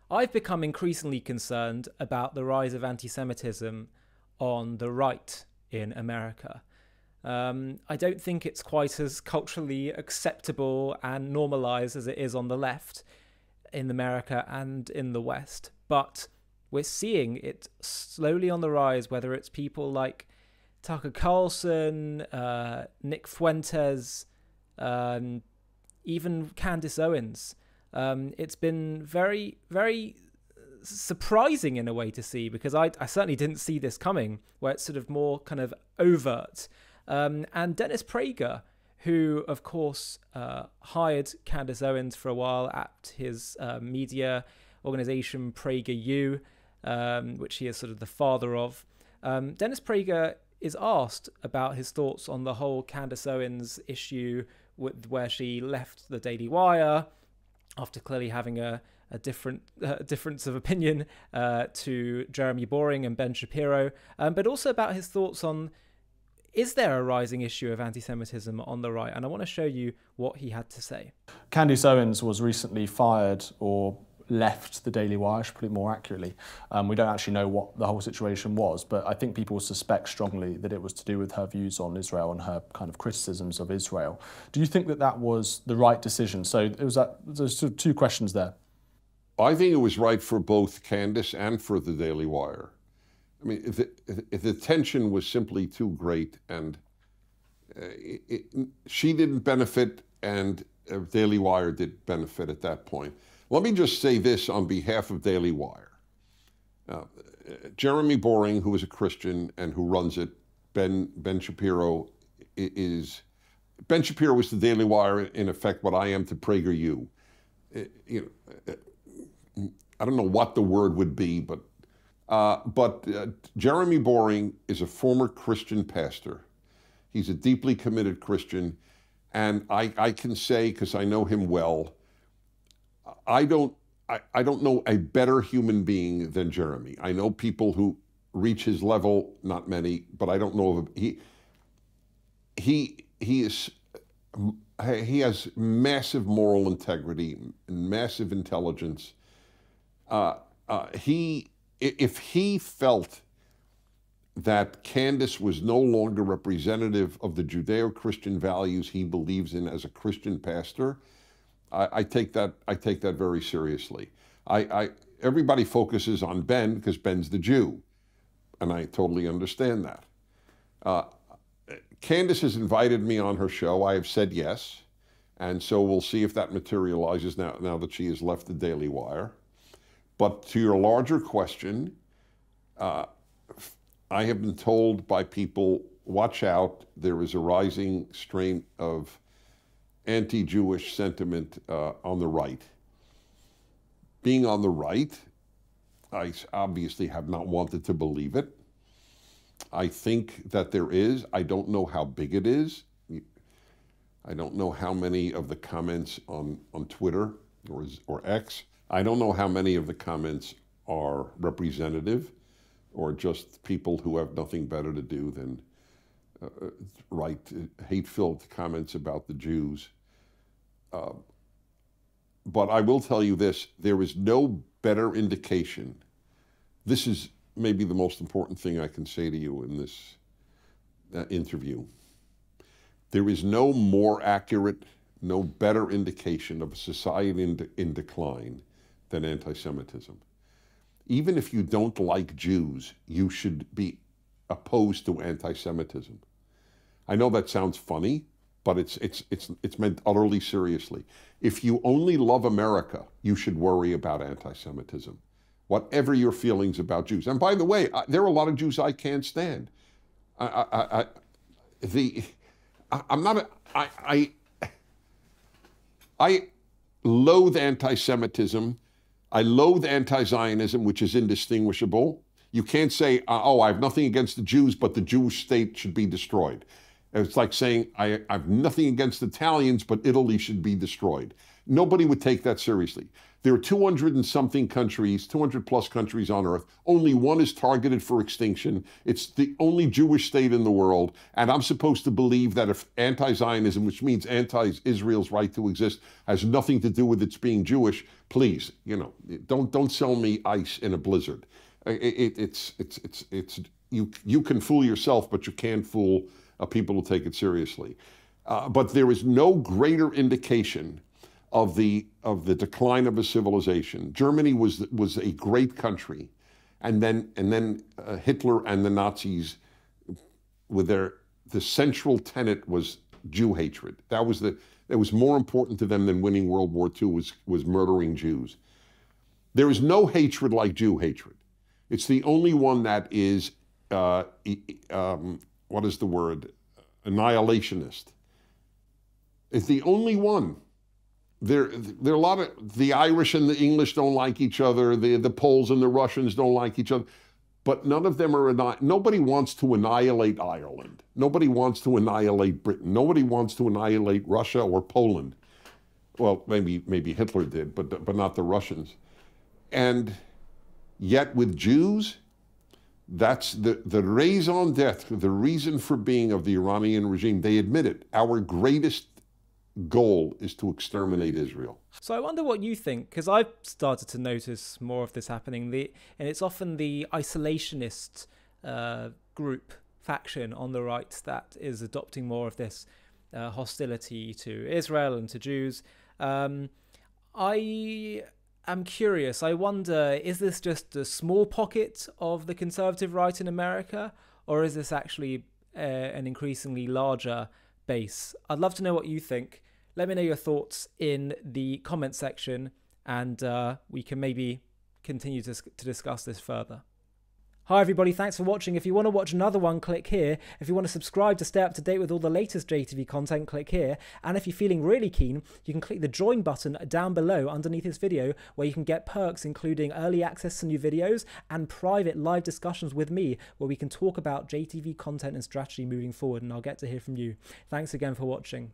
I've become increasingly concerned about the rise of anti-Semitism on the right in America. I don't think it's quite as culturally acceptable and normalized as it is on the left in America and in the West. But we're seeing it slowly on the rise, whether it's people like Tucker Carlson, Nick Fuentes, even Candace Owens. It's been very, very surprising in a way to see, because I certainly didn't see this coming, where it's sort of more kind of overt. And Dennis Prager, who, of course, hired Candace Owens for a while at his media organization, PragerU, which he is sort of the father of. Dennis Prager is asked about his thoughts on the whole Candace Owens issue, where she left the Daily Wire after clearly having a difference of opinion to Jeremy Boring and Ben Shapiro, but also about his thoughts on, is there a rising issue of anti-Semitism on the right? And I want to show you what he had to say. Candace Owens was recently fired, or left the Daily Wire, I should put it more accurately. We don't actually know what the whole situation was, but I think people suspect strongly that it was to do with her views on Israel and her kind of criticisms of Israel. Do you think that that was the right decision? So it was there's sort of two questions there. I think it was right for both Candace and for the Daily Wire. I mean, if the tension was simply too great, and she didn't benefit and Daily Wire did benefit at that point. Let me just say this on behalf of Daily Wire. Jeremy Boring, who is a Christian and who runs it, Ben Shapiro is the Daily Wire, in effect, what I am to PragerU. I don't know what the word would be, but Jeremy Boring is a former Christian pastor. He's a deeply committed Christian, and I can say, because I know him well, I don't know a better human being than Jeremy. I know people who reach his level, not many, but I don't know of him. He has massive moral integrity, massive intelligence. If he felt that Candace was no longer representative of the Judeo-Christian values he believes in as a Christian pastor, I take that very seriously. Everybody focuses on Ben because Ben's the Jew, and I totally understand that. Candace has invited me on her show. I have said yes, and so we'll see if that materializes now that she has left the Daily Wire. But to your larger question, I have been told by people, watch out, there is a rising strain of anti-Jewish sentiment on the right. Being on the right, I obviously have not wanted to believe it. I think that there is. I don't know how big it is. I don't know how many of the comments on Twitter or X, I don't know how many of the comments are representative or just people who have nothing better to do than write hate-filled comments about the Jews. But I will tell you this, there is no better indication. This is maybe the most important thing I can say to you in this interview. There is no more accurate, no better indication of a society in decline than anti-Semitism. Even if you don't like Jews, you should be opposed to anti-Semitism. I know that sounds funny, but it's meant utterly seriously. If you only love America, you should worry about anti-Semitism, whatever your feelings about Jews. And by the way, there are a lot of Jews I can't stand. I loathe anti-Semitism. I loathe anti-Zionism, which is indistinguishable. You can't say, oh, I have nothing against the Jews, but the Jewish state should be destroyed. It's like saying, I have nothing against Italians, but Italy should be destroyed. Nobody would take that seriously. There are 200 and something countries, 200 plus countries on earth. Only one is targeted for extinction. It's the only Jewish state in the world. And I'm supposed to believe that if anti-Zionism, which means anti-Israel's right to exist, has nothing to do with its being Jewish, please, don't sell me ice in a blizzard. You can fool yourself, but you can't fool people who take it seriously. But there is no greater indication of the decline of a civilization. Germany was a great country, and then Hitler and the Nazis, with the central tenet was Jew hatred. That was more important to them than winning World War II was murdering Jews. There is no hatred like Jew hatred. It's the only one that is what is the word? Annihilationist. It's the only one. There are a lot of, the Irish and the English don't like each other, the Poles and the Russians don't like each other, but none of them are, nobody wants to annihilate Ireland. Nobody wants to annihilate Britain. Nobody wants to annihilate Russia or Poland. Well, maybe Hitler did, but not the Russians. And yet with Jews, that's the raison d'etre, the reason for being of the Iranian regime. They admit it. Our greatest goal is to exterminate Israel. So I wonder what you think, because I've started to notice more of this happening. And it's often the isolationist group, faction on the right that is adopting more of this hostility to Israel and to Jews. I am curious. I wonder, is this just a small pocket of the conservative right in America, or is this actually an increasingly larger base? I'd love to know what you think. Let me know your thoughts in the comment section, and we can maybe continue to discuss this further. Hi everybody, thanks for watching. If you want to watch another one, click here. If you want to subscribe to stay up to date with all the latest JTV content, click here. And if you're feeling really keen, you can click the join button down below underneath this video, where you can get perks including early access to new videos and private live discussions with me, where we can talk about JTV content and strategy moving forward, and I'll get to hear from you. Thanks again for watching.